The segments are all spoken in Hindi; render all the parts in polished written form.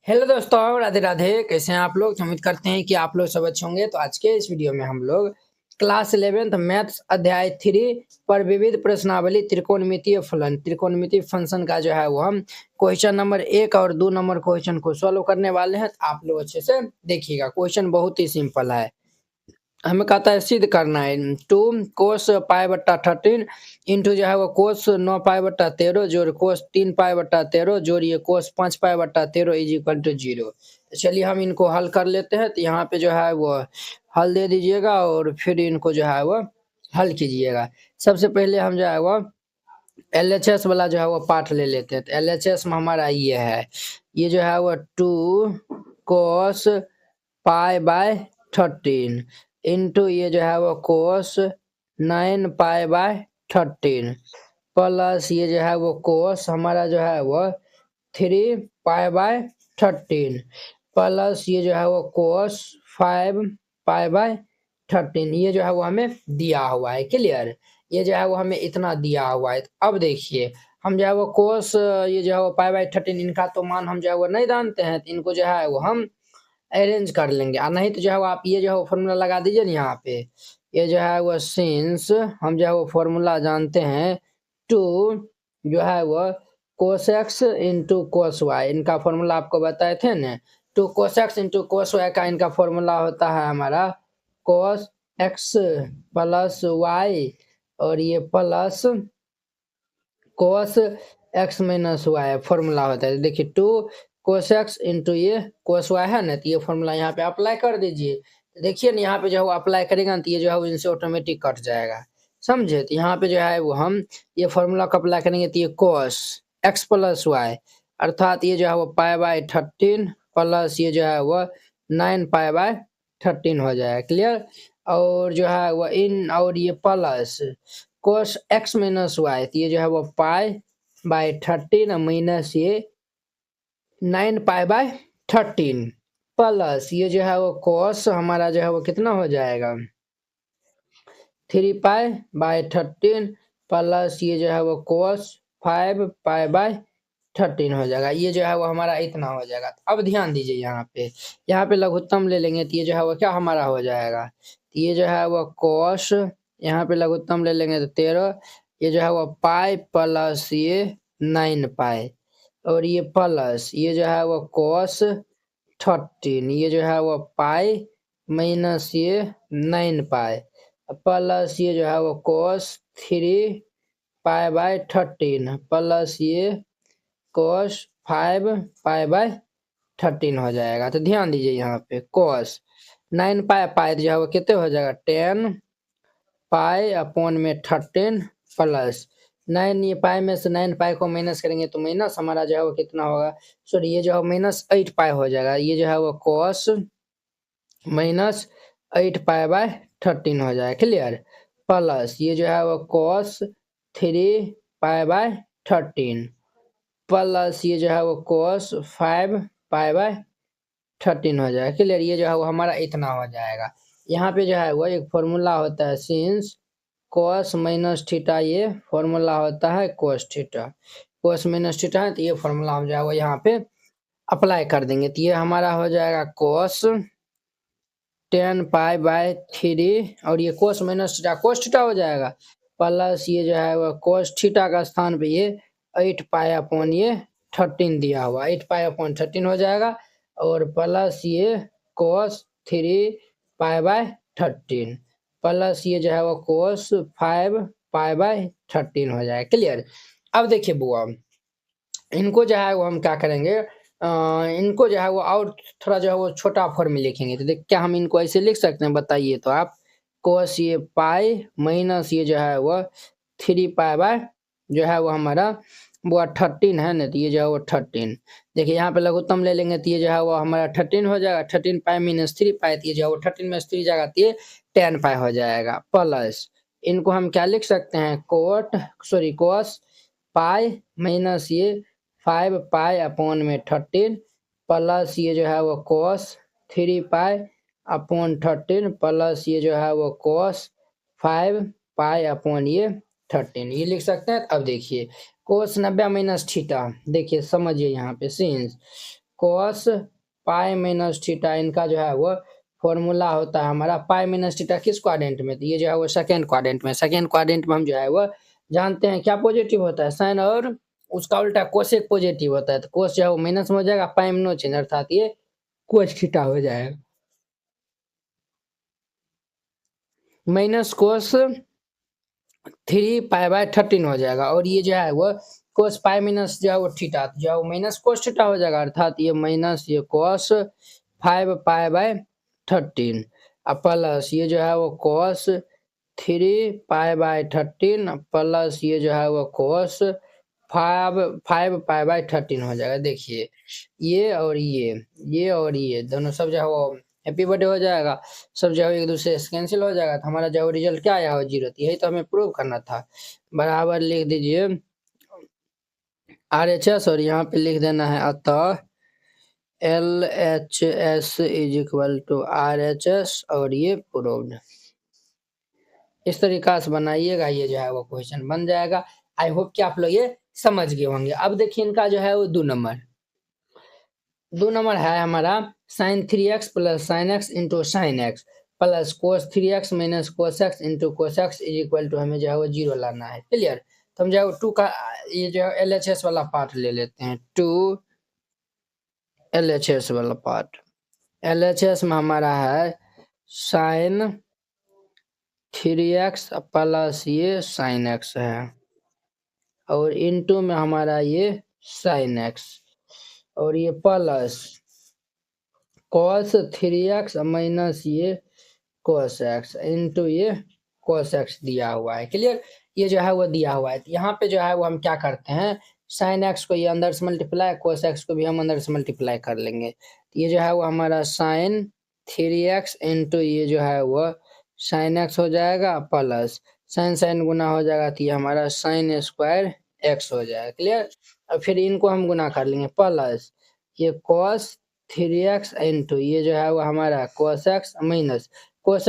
हेलो दोस्तों, राधे राधे। कैसे हैं आप लोग? तो उम्मीद करते हैं कि आप लोग सब अच्छे होंगे। तो आज के इस वीडियो में हम लोग क्लास 11th मैथ्स अध्याय 3 पर विविध प्रश्नावली त्रिकोणमितीय फंक्शन का जो है वो हम क्वेश्चन नंबर 1 और 2 नंबर क्वेश्चन को सॉल्व करने वाले हैं। तो आप लोग अच्छे से देखिएगा। क्वेश्चन बहुत ही सिंपल है। हमें कहता है सिद्ध करना है 2 कोस पाई बट्टा 13 इंटू जो है वो कोस 9 पाई बट्टा 13 जोड़ कोस 3 पाई बट्टा 13 जोड़िए कोस 5 पाई बट्टा 13 इज इक्वल टू 0। चलिए हम इनको हल कर लेते हैं। तो यहाँ पे जो है वो हल दे दीजिएगा और फिर इनको जो है वो हल कीजिएगा। सबसे पहले हम जो है वो LHS वाला जो है वो पार्ट ले लेते हैं। तो LHS में हमारा ये है, ये जो है वो 2 कोस पाई बाय 13 इंटू ये जो है वो कोस 9 पाई बाय 13 प्लस ये जो है वो कोस हमारा जो है वो 3 पाई बाय 13 प्लस ये जो है वो कोस 5 पाई बाय 13। ये जो है वो हमें दिया हुआ है। क्लियर? ये जो है वो हमें इतना दिया हुआ है। अब देखिए हम जो है वो कोस ये जो है वो पाई बाय 13 इनका तो मान हम जो है वो नहीं जानते हैं। तो इनको जो है वो हम अरेंज कर लेंगे। और नहीं तो जो है वो आप ये जो है वो फॉर्मूला लगा दीजिए ना यहाँ पे। ये जो है वो सिंस हम जो है वो फॉर्मूला जानते हैं 2 जो है वो cos x into cos y, इनका फॉर्मूला आपको बताए थे ना। 2 cos x into cos y का इनका फॉर्मूला होता है हमारा कोस एक्स प्लस वाई और ये plus cos x minus y formula होता है। देखिए 2 कोस एक्स इंटू ये कोस वाई है ना, तो ये फॉर्मूला यहाँ पे अप्लाई कर दीजिए। तो देखिए ना यहाँ पे जो है वो अप्लाई करेगा ना तो ये जो है वो इनसे ऑटोमेटिक कट जाएगा। समझे? तो यहाँ पे जो है वो हम ये फॉर्मूला को अप्लाई करेंगे तो ये कोस एक्स प्लस वाई अर्थात ये जो है वो पाई बाय 13 प्लस ये जो है वो 9 पाई बाय 13 हो जाएगा। क्लियर? और जो है वो इन और ये plus cos x minus y, तो ये जो है वो पाई बाय 13 माइनस ये 9 पाई बाय 13 प्लस ये जो है वो कोस हमारा जो है वो कितना हो जाएगा 3 पाई बाय 13 प्लस ये जो है वो कोस 5 पाई बाय 13 हो जाएगा। ये जो है वो हमारा इतना हो जाएगा। अब ध्यान दीजिए यहाँ पे लघुत्तम ले लेंगे तो ये जो है वो क्या हमारा हो जाएगा। तो ये जो है वो कोस यहाँ पे लघुत्तम ले लेंगे तो 13, ये जो है वो पाई प्लस ये 9 पाई और ये प्लस ये जो है वो कोस 13, ये जो है वो पाई माइनस ये 9 पाई प्लस ये जो है वो कोस 3 पाई बाय 13 प्लस ये कोस 5 पाई बाय 13 हो जाएगा। तो ध्यान दीजिए यहाँ पे कोस 9 पाई पाई जो है वो कितने हो जाएगा 10 पाई अपॉन में 13 प्लस 9, ये पाई में से 9 पाई को माइनस करेंगे तो माइनस हमारा जो है वो कितना होगा, सॉरी ये जो है माइनस 8 पाई हो जाएगा। ये जो है वो कोस माइनस 8 पाई बाय 13 हो जाएगा। क्लियर? प्लस ये जो है वो कोस 3 पाई बाय 13 प्लस ये जो है वो कोस 5 पाई बाय 13 हो जाएगा। क्लियर? ये जो है वो हमारा इतना हो जाएगा। यहाँ पे जो है वो एक फॉर्मूला होता है सिंस कोस माइनस थीटा, ये फॉर्मूला होता है कोस थीटा। कोस माइनस थीटा है तो ये फॉर्मूला हम जो है वो यहाँ पे अप्लाई कर देंगे। तो ये हमारा हो जाएगा कोस 10 पाई बाय 3 और ये कोस माइनस थीटा हो जाएगा प्लस ये जो है वो कोस थीटा का स्थान पे ये 8 पाई अपॉन ये 13 दिया हुआ 8 पाई अपॉन 13 हो जाएगा और प्लस ये कोस 3 पाई बाय 13 प्लस ये जो है वो कोस 5 पाई बाय 13 हो जाएगा। क्लियर? अब देखिए बुआ, इनको जो है वो हम क्या करेंगे, इनको जो है वो और थोड़ा जो है वो छोटा फॉर्म में लिखेंगे। तो देख क्या हम इनको ऐसे लिख सकते हैं बताइए तो आप। कोस ये पाई माइनस ये जो है वो 3 पाई बाय जो है वो हमारा वो 13 है ना, तो ये जो है वो 13। देखिए यहाँ पे लघुत्तम ले लेंगे तो ये जो है वो हमारा 13 हो जाएगा। 13 पाई माइनस 3 पाई, तो ये जो है वो 13 में 3 जाएगा तो ये 10 पाई हो जाएगा। प्लस इनको हम क्या लिख सकते हैं कोस पाई माइनस ये 5 पाई अपॉन में 13 प्लस ये जो है वो कोस 3 पाई अपॉन 13 प्लस ये जो है वो कोस 5 पाई अपॉन ये 13 ये लिख सकते हैं। अब देखिए कोस 90 माइनस थीटा, देखिए समझिए यहाँ पे सिंस कोस पाई माइनस थीटा, इनका जो है वो फॉर्मूला होता है हमारा पाई माइनस थीटा किस क्वाड्रेंट में, तो ये जो है वो सेकेंड क्वाड्रेंट में। सेकेंड क्वाड्रेंट में हम जो है वो जानते हैं क्या पॉजिटिव होता है साइन, और उसका उल्टा कोसेक पॉजिटिव होता है, तो कोस जो है वो माइनस में हो जाएगा, पाई में नो चेंज, अर्थात ये कोस थीटा हो जाएगा, माइनस कोस 3 पाई/13 हो जाएगा। और ये जो है वो कोस पाई माइनस जो है वो थीटा, जो है वो माइनस कोस थीटा हो जाएगा, अर्थात ये माइनस ये कोस 5 पाई/13 प्लस ये जो है वो कोस 3 पाई/13 प्लस ये जो है वो कोस 5 पाई/13 हो जाएगा। देखिए ये और ये और ये दोनों सब जो है वो हैप्पी बर्थडे हो जाएगा, सब जो है एक दूसरे से कैंसिल हो जाएगा, तो हमारा जो रिजल्ट क्या आया हो 0, यही तो हमें प्रूव करना था। बराबर लिख दीजिए RHS और यहाँ पे लिख देना है अतः LHS is equal to RHS और ये प्रूव्ड। इस तरीका से बनाइएगा, ये जो है वो क्वेश्चन बन जाएगा। आई होप कि आप लोग ये समझ गए होंगे। अब देखिए इनका जो है वो 2 नंबर है हमारा sine 3x plus sine x into sine x plus cos 3x minus cos x into cos x is equal to, हमें जो है वो 0 लाना है। क्लियर, तो हम जो है 2 का ये जो है LHS वाला पार्ट ले लेते हैं, 2 LHS वाला पार्ट। LHS में हमारा है साइन 3x प्लस ये साइन एक्स है, और इंटू में हमारा ये साइन एक्स, और ये प्लस cos 3x माइनस ये cos x इंटू ये cos x दिया हुआ है। क्लियर, ये जो है वो दिया हुआ है। यहाँ पे जो है वो हम क्या करते हैं, साइन x को ये अंदर से मल्टीप्लाई, cos x को भी हम अंदर से मल्टीप्लाई कर लेंगे। ये जो है वो हमारा साइन 3x इंटू ये जो है वो साइन x हो जाएगा, प्लस साइन साइन गुना हो जाएगा, तो ये हमारा साइन स्क्वायर x हो जाएगा। क्लियर, और फिर इनको हम गुना कर लेंगे, प्लस ये cos 3x इंटू ये जो है वो हमारा cos x minus cos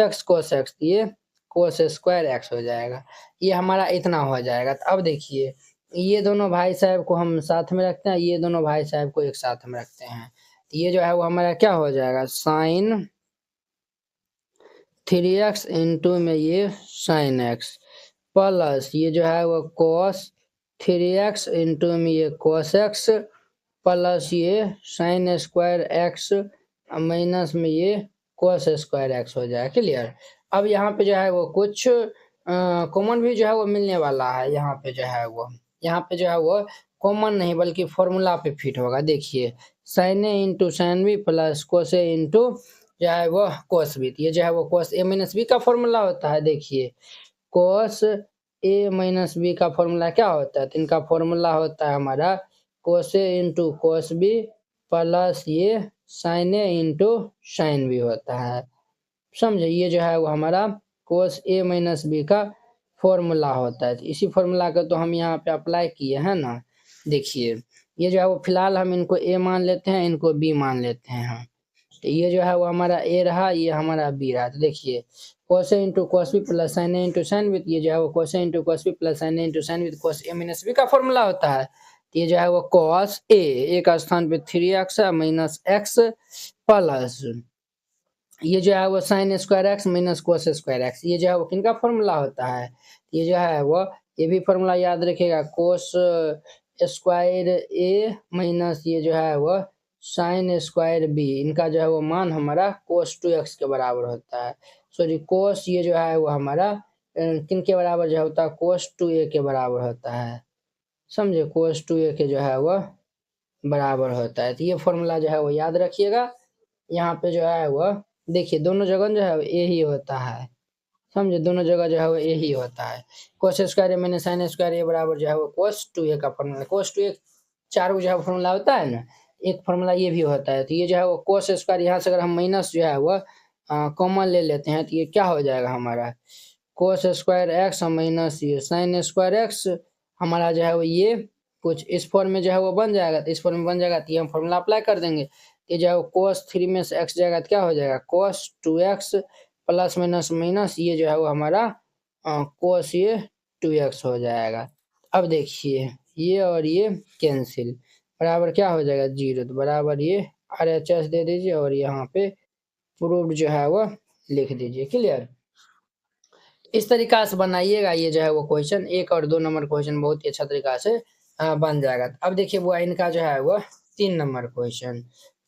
x ये cos स्क्वायर x हो जाएगा। ये हमारा इतना हो जाएगा। तो अब देखिए ये दोनों भाई साहब को हम साथ में रखते हैं, ये दोनों भाई साहब को एक साथ में रखते हैं, तो ये जो है वो हमारा क्या हो जाएगा, साइन 3x इंटू में ये साइन x प्लस ये जो है वो cos 3x इंटू में ये cos x प्लस ये साइन स्क्वायर x माइनस में ये cos स्क्वायर x हो जाएगा। क्लियर, अब यहाँ पे जो है वो कुछ कॉमन भी जो है वो मिलने वाला है। यहाँ पे जो है वो कॉमन नहीं बल्कि फॉर्मूला पे फिट होगा। देखिए sine A into sine B plus cos A into जो है वो कोस बी, ये जो है वो कोस ए माइनस बी का फॉर्मूला होता है। देखिए कोस ए माइनस बी का फॉर्मूला क्या होता है, तो इनका फॉर्मूला होता है हमारा cos A into cos B plus ये sine A into sine B होता है। समझे, ये जो है वो हमारा कोस ए माइनस बी का फॉर्मूला होता है। इसी फॉर्मूला का तो हम यहाँ पे अप्लाई किए हैं ना। देखिए ये जो है वो फिलहाल हम इनको ए मान लेते हैं, इनको बी मान लेते हैं हम। तो ये जो है वो हमारा ए रहा, ये हमारा बी रहा। तो देखिए cos A into cos B plus sine A into sine B, ये जो है वो cos A into cos B plus sine A into sine B cos A minus B का फॉर्मूला होता है। तो ये जो है वो कोस ए का स्थान पे 3x माइनस एक्स प्लस ये जो है वो sine square x minus cos square x, ये जो है वो किनका फॉर्मूला होता है, ये जो है वो ये भी फॉर्मूला याद रखिएगा, कोस स्क्वायर ए माइनस ये जो है वो साइन स्क्वायर बी, इनका जो है वो मान हमारा कोस 2x के बराबर होता है। सॉरी कोस ये जो है वो हमारा किन के बराबर जो होता है, कोस 2a के बराबर होता है। समझे, कोस 2a के जो है वो बराबर होता है। तो ये फॉर्मूला जो है वो याद रखिएगा। यहाँ पे जो है वो देखिए दोनों जगह जो है ए ही होता है। समझे, दोनों जगह जो है वो ए ही होता है। कोस स्क्वायर मैंने साइन स्क्वायर ए बराबर जो है वो कोस 2a का फॉर्मूला, कोस 2a 4 जो है फॉर्मूला होता है ना, एक फॉर्मूला ये भी होता है। तो ये जो है वो कोस स्क्वायर, यहाँ से अगर हम माइनस जो है वो कॉमन ले लेते हैं, तो ये क्या हो जाएगा हमारा कोस स्क्वायर एक्स माइनस ये साइन स्क्वायर एक्स, हमारा जो है वो ये कुछ इस फॉर्म में जो है वो बन जाएगा। तो इस फॉर्म में बन जाएगा, तो ये हम फॉर्मूला अप्लाई कर देंगे। ये जो है कोस 3 में से x जाएगा, तो क्या हो जाएगा कोस 2x प्लस माइनस माइनस ये जो है वो हमारा कोस ये 2x हो जाएगा। अब देखिए ये और ये कैंसिल, बराबर क्या हो जाएगा 0, तो बराबर ये RHS दे दीजिए और यहाँ पे प्रूव्ड जो है वो लिख दीजिए। क्लियर। इस तरीका से बनाइएगा, ये जो है वो क्वेश्चन 1 और 2 नंबर क्वेश्चन बहुत ही अच्छा तरीका से बन जाएगा। अब देखिए वो इनका जो है वो 3 नंबर क्वेश्चन।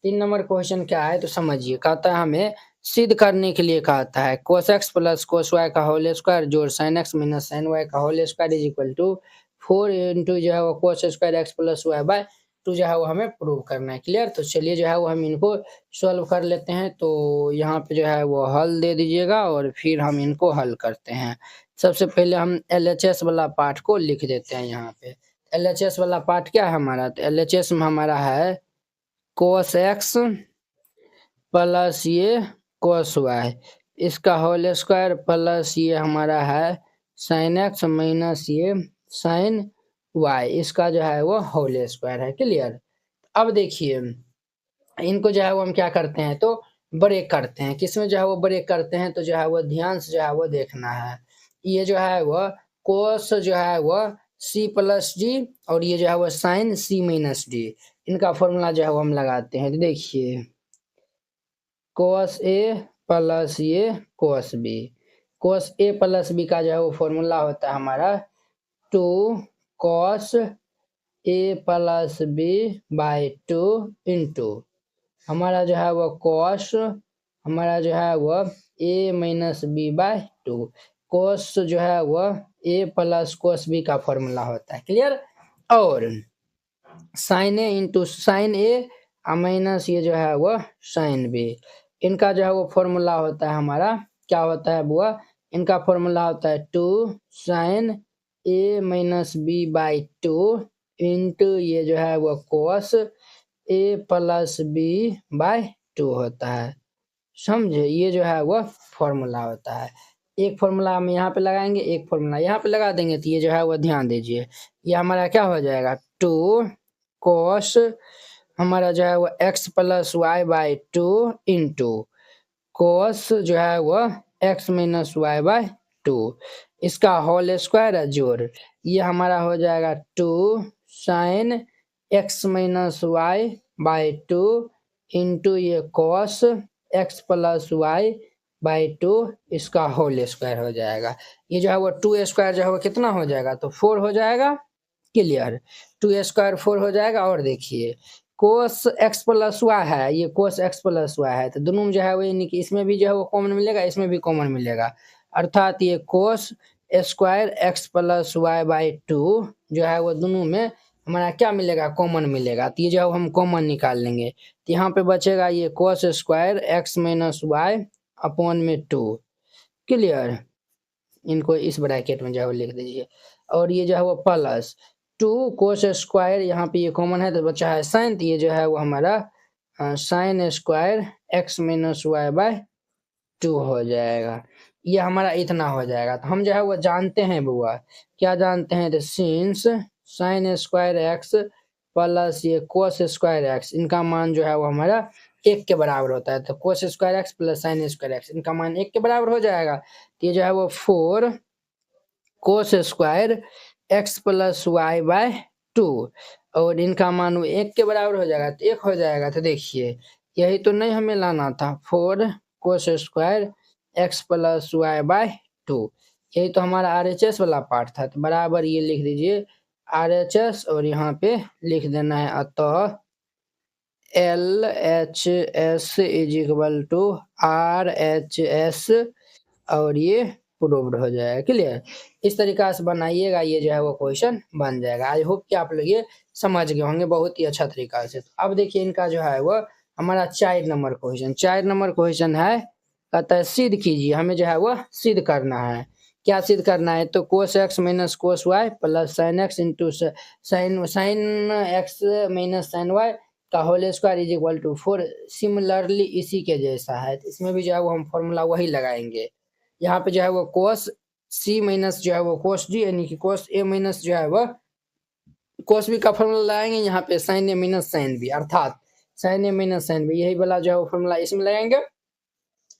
3 नंबर क्वेश्चन क्या है तो समझिए। कहता है हमें सिद्ध करने के लिए कहता है cos x plus cos y का होल स्क्वायर जोड़ sin x minus sin y का whole square is equal to 4 into जो है वो cos square x plus y by 2 जो है वो हमें प्रूव करना है। क्लियर। तो चलिए जो है वो हम इनको सॉल्व कर लेते हैं। तो यहाँ पे जो है वो हल दे दीजिएगा और फिर हम इनको हल करते हैं। सबसे पहले हम LHS वाला पार्ट को लिख देते हैं यहाँ पे। LHS वाला पार्ट क्या है हमारा, तो LHS में हमारा है cos x प्लस ये cos y, इसका होल स्क्वायर प्लस ये हमारा है sin x माइनस ये sin y, इसका जो है वो होल स्क्वायर है। क्लियर। अब देखिए इनको जो है वो हम क्या करते हैं तो ब्रेक करते हैं। किसमें जो है वो ब्रेक करते हैं तो जो है वो ध्यान से जो है वो देखना है। ये जो है वो कोस जो है वो c प्लस डी और ये जो है वो साइन c माइनस डी, इनका फॉर्मूला जो है वो हम लगाते हैं। तो देखिए कोस ए प्लस ये कोस बी, कोस ए प्लस बी का जो है वो फॉर्मूला होता है हमारा 2 cos a plus b by 2 into हमारा जो है वो कॉस हमारा जो है वो a माइनस बी बाय 2, कोस जो है वो a प्लस कोस बी का फॉर्मूला होता है। क्लियर। और sign A into sign a minus ये जो है वो साइन बी, इनका जो है वो फॉर्मूला होता है हमारा क्या होता है बुआ, इनका फॉर्मूला होता है 2 sine a minus b by 2 into ये जो है वो cos a plus b by 2 होता है। समझे, ये जो है वो फॉर्मूला होता है। एक फॉर्मूला हम यहाँ पे लगाएंगे, एक फॉर्मूला यहाँ पे लगा देंगे, तो ये जो है वो ध्यान दीजिए ये हमारा क्या हो जाएगा 2 cos हमारा जो है वो x plus Y by 2 into cos जो है वो x माइनस वाई बाई 2, इसका होल स्क्वायर है जोड़, ये हमारा हो जाएगा 2 sine x minus Y by 2 into ये cos x plus Y by 2, इसका होल स्क्वायर हो जाएगा। ये जो है वो 2 स्क्वायर जो है वो कितना हो जाएगा तो 4 हो जाएगा। क्लियर। 2 स्क्वायर 4 हो जाएगा। और देखिए कोस x प्लस वाई है, ये कोस x प्लस वाई है, तो दोनों में जो है वो यानी कि इसमें भी जो है वो कॉमन मिलेगा, इसमें भी कॉमन मिलेगा, अर्थात ये cos square x plus Y by 2 जो है वो दोनों में हमारा क्या मिलेगा कॉमन मिलेगा। तो ये जो हम कॉमन निकाल लेंगे तो यहाँ पे बचेगा ये cos square x minus y upon में 2। क्लियर। इनको इस ब्रैकेट में जो है वो लिख दीजिए और ये जो है वो प्लस 2 कोस स्क्वायर, यहाँ पे ये कॉमन है तो बचा है साइन, तो ये जो है वो हमारा sine square x minus y by 2 हो जाएगा। ये हमारा इतना हो जाएगा। तो हम जो है वो जानते हैं बुआ, क्या जानते हैं तो since sine square x plus ये कोस स्क्वायर एक्स, इनका मान जो है वो हमारा 1 के बराबर होता है। तो कोस square x plus sine square x, इनका मान 1 के बराबर हो जाएगा। तो ये जो है वो 4 cos square x plus y by 2 और इनका मान वो 1 के बराबर हो जाएगा, तो 1 हो जाएगा। तो देखिए यही तो नहीं हमें लाना था, 4 cos square x plus y by 2, यही तो हमारा RHS वाला पार्ट था। तो बराबर ये लिख दीजिए RHS और यहाँ पे लिख देना है अतः LHS is equal to RHS और ये प्रूव्ड हो जाएगा। क्लियर। इस तरीका से बनाइएगा, ये जो है वो क्वेश्चन बन जाएगा। आई होप कि आप लोग ये समझ गए होंगे बहुत ही अच्छा तरीका से। तो अब देखिए इनका जो है वो हमारा 4 नंबर क्वेश्चन, 4 नंबर क्वेश्चन है, कहता है सिद्ध कीजिए। हमें जो है वो सिद्ध करना है। क्या सिद्ध करना है तो cos x minus cos Y plus sine x into sine x minus sine Y का whole square is equal to 4। Similarly इसी के जैसा है, इसमें भी जो है वो हम फॉर्मूला वही लगाएंगे। यहाँ पे जो है वो कोस c माइनस जो है वो कोस d यानी कि कोस a माइनस जो है वो कोस b का फॉर्मूला लगाएंगे। यहाँ पे sine a minus sine b अर्थात sine a minus sine b, यही वाला जो है वो फॉर्मूला इसमें लगाएंगे,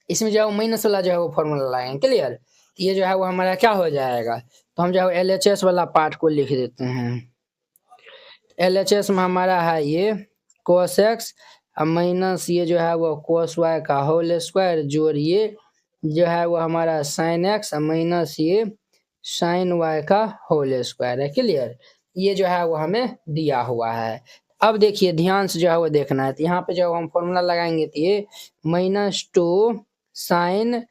इसमें जो है वो माइनस वाला जो है वो फॉर्मूला लगाएंगे। क्लियर। ये जो है वो हमारा क्या हो जाएगा तो हम जो है LHS वाला पार्ट को लिख देते हैं। LHS में हमारा है ये cos x माइनस ये जो है वो cos y का होल स्क्वायर जोड़ ये जो है वो हमारा sin x माइनस ये sin y का होल स्क्वायर है। क्लियर, ये जो है वो हमें दिया हुआ है। अब देखिए ध्यान से जो है वो देखना है, तो यहाँ पे जब हम फॉर्मूला लगाएंगे तो ये -2 sin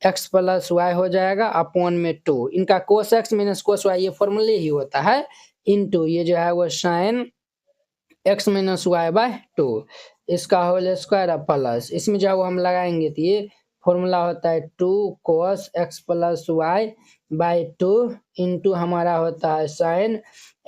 x प्लस वाई हो जाएगा अपॉन में 2 इनका cos x minus cos y ये फॉर्मूले ही होता है इनटू ये जो है वो sin x minus y by 2 इसका होल स्क्वायर प्लस इसमें जब हम लगाएंगे तो ये फॉर्मूला होता है 2 cos x plus y by 2 into हमारा होता है sin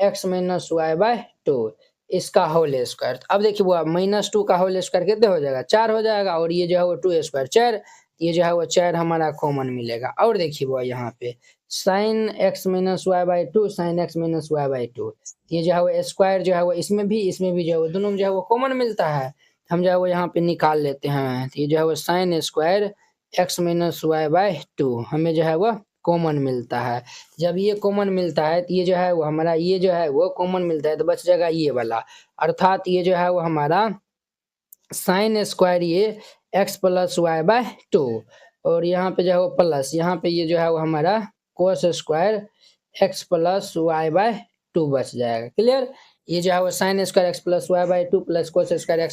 x minus y by 2 इसका होल स्क्वायर। अब देखिए वो -2 का होल स्क्वायर कितने हो जाएगा 4 हो जाएगा और ये जो है वो 2 स्क्वायर 4 ये जो है वो 4 हमारा कॉमन मिलेगा। और देखिए वो यहाँ पे sin x minus Y by 2 sin x minus Y by 2 ये जो है वो स्क्वायर जो है वो इसमें भी जो है वो दोनों में जो है वो कॉमन मिलता है, हम जो है वो यहाँ पे निकाल लेते हैं। तो ये जो है वो sin square x minus Y by 2 हमें जो है वो कॉमन मिलता है। जब ये कॉमन मिलता है तो ये जो है वो हमारा ये जो है वो कॉमन मिलता है तो बच जाएगा ये वाला, अर्थात ये जो है वो हमारा sin स्क्वायर ये x प्लस वाई बाय 2 और यहाँ पे जो है वो प्लस यहाँ पे ये जो है वो हमारा cos square x plus y by 2 बच जाएगा। क्लियर, ये जो है वो sin square x plus y by 2 plus cos square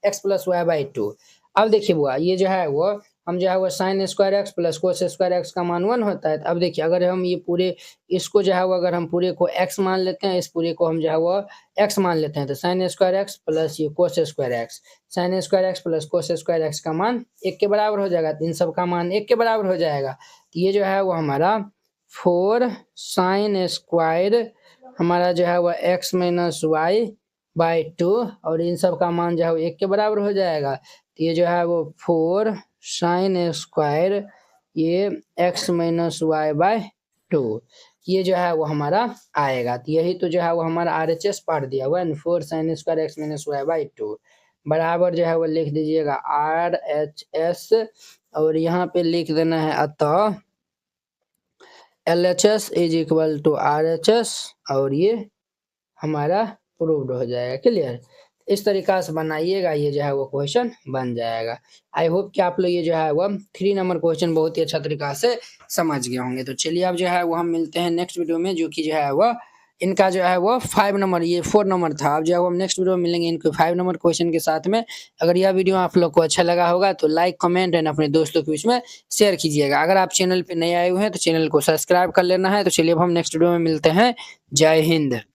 x plus y by 2। अब देखिए बुआ ये जो है वो हम जो है वो sin square x plus cos square x का मान 1 होता है। अब देखिए अगर हम ये पूरे इसको जो है वो अगर हम पूरे को x मान लेते हैं, इस पूरे को हम जो है वो x मान लेते हैं, तो sin स्क्वायर x प्लस ये cos square x sin square x plus cos square x का मान 1 के बराबर हो जाएगा। इन सब का मान 1 के बराबर हो जाएगा। तो ये जो है वो हमारा 4 sin स्क्वायर हमारा जो है वो x माइनस वाई बाई 2 और इन सब का मान जो है वो 1 के बराबर हो जाएगा। तो ये जो है वो 4 sin स्क्वायर ये x माइनस वाई बाय 2 ये जो है वो हमारा आएगा। तो यही तो जो है वो हमारा RHS पार्ट दिया हुआ है 4 sin square x minus Y by 2 बराबर जो है वो लिख दीजिएगा RHS और यहाँ पे लिख देना है अतः LHS is equal to RHS और ये हमारा प्रूव्ड हो जाएगा। क्लियर, इस तरीका से बनाइएगा, ये जो है वो क्वेश्चन बन जाएगा। आई होप कि आप लोग ये जो है वो 3 नंबर क्वेश्चन बहुत ही अच्छा तरीका से समझ गए होंगे। तो चलिए अब जो है वो हम मिलते हैं नेक्स्ट वीडियो में, जो कि जो है वो इनका जो है वो 5 नंबर ये 4 नंबर था। अब जो है वो हम नेक्स्ट वीडियो में मिलेंगे इनके 5 नंबर क्वेश्चन के साथ में। अगर यह वीडियो आप लोग को अच्छा लगा होगा तो लाइक कमेंट एंड अपने दोस्तों के बीच में शेयर कीजिएगा। अगर आप चैनल पे नए आए हुए हैं तो चैनल को सब्सक्राइब कर लेना है। तो चलिए अब हम नेक्स्ट वीडियो में मिलते हैं। जय हिंद।